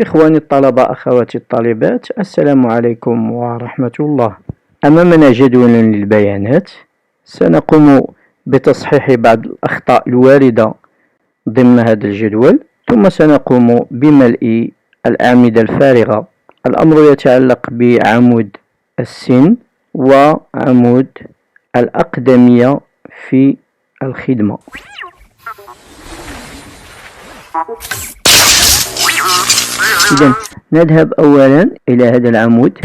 إخواني الطلبة أخواتي الطالبات، السلام عليكم ورحمة الله. أمامنا جدول للبيانات، سنقوم بتصحيح بعض الأخطاء الواردة ضمن هذا الجدول، ثم سنقوم بملء الأعمدة الفارغة. الأمر يتعلق بعمود السن وعمود الأقدمية في الخدمة. إذن نذهب أولا إلى هذا العمود.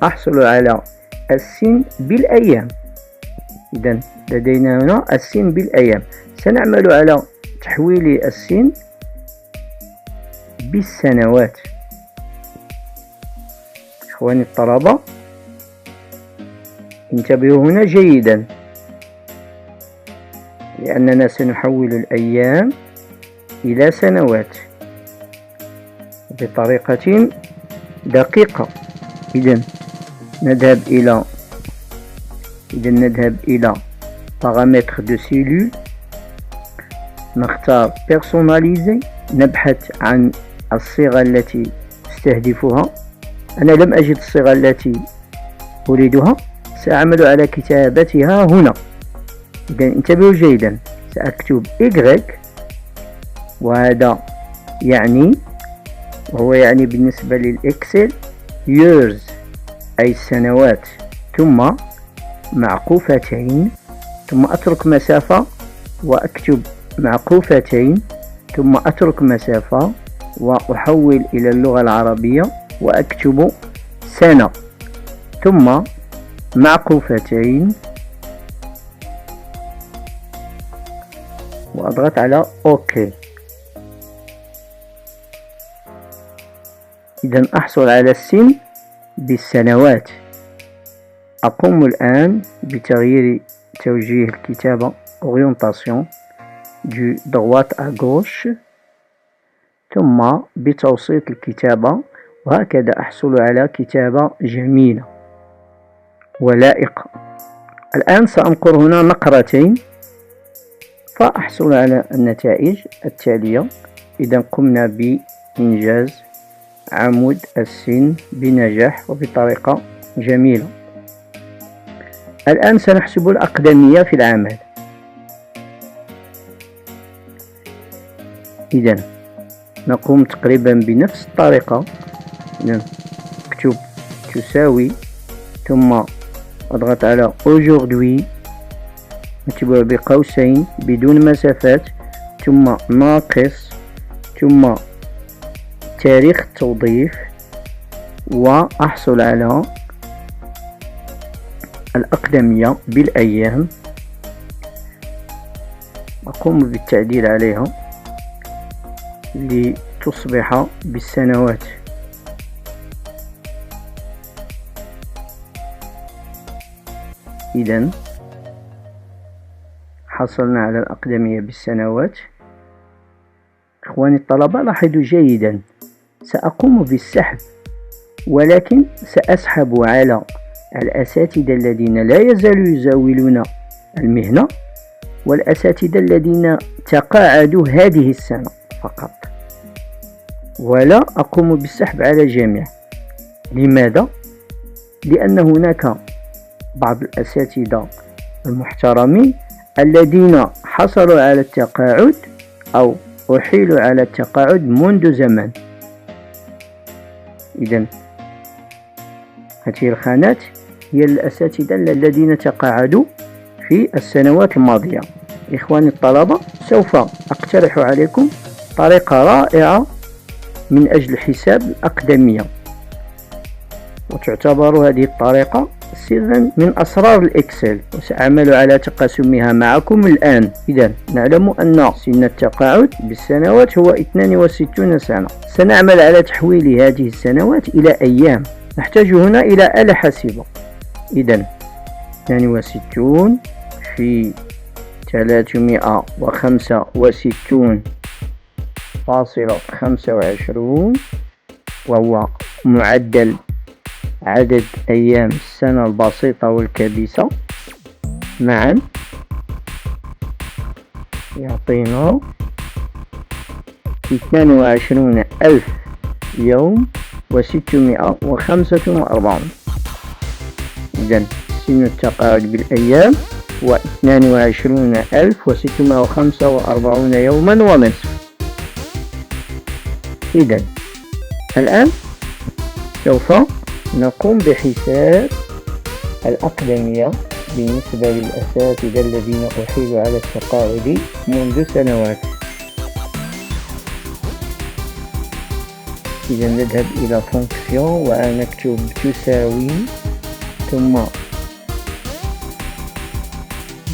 أحصل على السن بالأيام. إذا لدينا هنا السن بالأيام. سنعمل على تحويل السن بالسنوات. إخواني الطلبة، انتبهوا هنا جيدا، لأننا سنحول الأيام إلى سنوات بطريقة دقيقة. إذا نذهب إلى بارامتر دو سيلول، نختار بيرسوناليزي، نبحث عن الصيغة التي استهدفها. أنا لم أجد الصيغة التي أريدها، سأعمل على كتابتها هنا. إذا انتبهوا جيدا، سأكتب Y، وهذا يعني، وهو يعني بالنسبة للإكسل years أي السنوات، ثم معقوفتين، ثم أترك مسافة وأكتب معقوفتين، ثم أترك مسافة وأحول إلى اللغة العربية وأكتب سنة، ثم معقوفتين وأضغط على OK. إذا أحصل على السن بالسنوات. أقوم الآن بتغيير توجيه الكتابة orientation du droite à gauche، ثم بتوسيط الكتابة، وهكذا أحصل على كتابة جميلة ولائقة. الآن سأنقر هنا نقرتين فأحصل على النتائج التالية. إذا قمنا بإنجاز عمود السن بنجاح وبطريقة جميلة. الآن سنحسب الأقدمية في العمل. إذا نقوم تقريبا بنفس الطريقة. إذا اكتب تساوي، ثم أضغط على aujourd'hui، نكتبها بقوسين بدون مسافات، ثم ناقص، ثم تاريخ التوظيف، وأحصل على الأقدمية بالأيام. أقوم بالتعديل عليها لتصبح بالسنوات. إذن حصلنا على الأقدمية بالسنوات. إخواني الطلبة، لاحظوا جيدا، سأقوم بالسحب، ولكن سأسحب على الأساتذة الذين لا يزالوا يزاولون المهنة، والأساتذة الذين تقاعدوا هذه السنة فقط، ولا أقوم بالسحب على الجميع. لماذا؟ لأن هناك بعض الأساتذة المحترمين الذين حصلوا على التقاعد أو أحيلوا على التقاعد منذ زمن. إذن هذه الخانات هي الأساتذة الذين تقاعدوا في السنوات الماضية. إخواني الطلبة، سوف أقترح عليكم طريقة رائعة من أجل حساب الأقدمية، وتعتبر هذه الطريقة سرا من أسرار الإكسل، وسأعمل على تقاسمها معكم الآن. إذا نعلم أن سن التقاعد بالسنوات هو 62 سنة. سنعمل على تحويل هذه السنوات إلى أيام. نحتاج هنا إلى آلة حاسبة. إذا 62 في 365.25، وهو معدل عدد أيام السنة البسيطة والكبيسة معا، يعطينا 22,000 يوم و645. إذن سن التقاعد بالأيام هو 22,645 يوما ونصف. إذن الآن سوف نقوم بحساب الأقدمية بالنسبة للأساتذة الذين أحيلوا على التقاعد منذ سنوات. إذا نذهب إلى فونكسيون ونكتب تساوي، ثم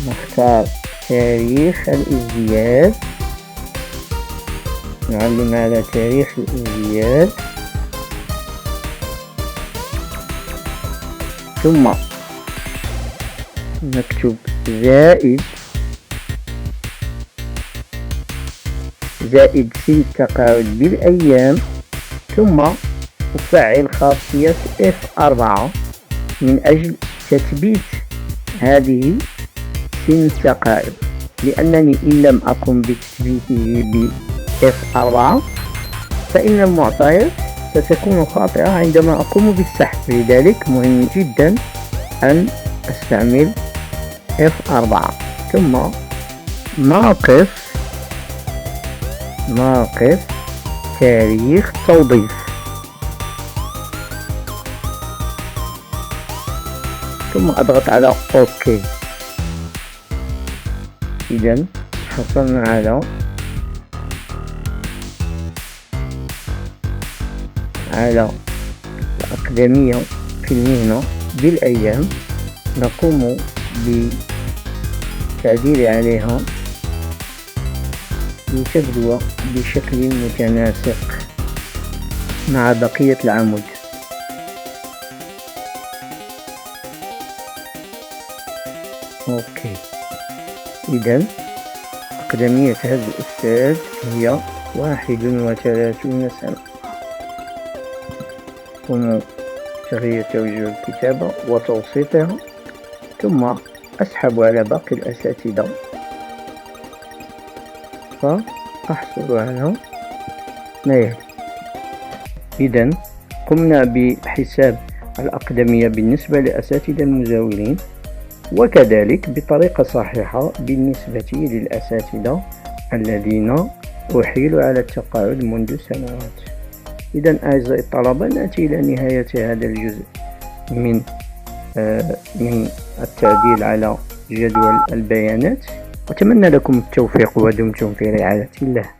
نختار تاريخ الازدياد، نعلم على تاريخ الازدياد، ثم نكتب زائد سن التقاعد بالأيام، ثم أفعل خاصية F4 من أجل تثبيت هذه سن التقاعد، لأنني إن لم أقم بتثبيته ب F4 فإن المعطيات ستكون خاطئة عندما أقوم بالسحب، لذلك مهم جدا أن أستعمل F4. ثم ناقص تاريخ توظيف، ثم أضغط على OK. إذا حصلنا على الأقدمية في المهنة بالأيام، نقوم بالتعديل عليها لتبدو بشكل متناسق مع بقية العمود. أوكي، إذا أقدمية هذا الأستاذ هي 31 سنة. ثم تغيير توجيه الكتابة وتوسيطها، ثم أسحب على باقي الأساتذة فأحصل على ما يلي. إذا قمنا بحساب الأقدمية بالنسبة لأساتذة المزاولين، وكذلك بطريقة صحيحة بالنسبة للأساتذة الذين أحيلوا على التقاعد منذ سنوات. إذا أعزائي الطلبة، نأتي إلى نهاية هذا الجزء من التعديل على جدول البيانات، وأتمنى لكم التوفيق ودمتم في رعاية الله.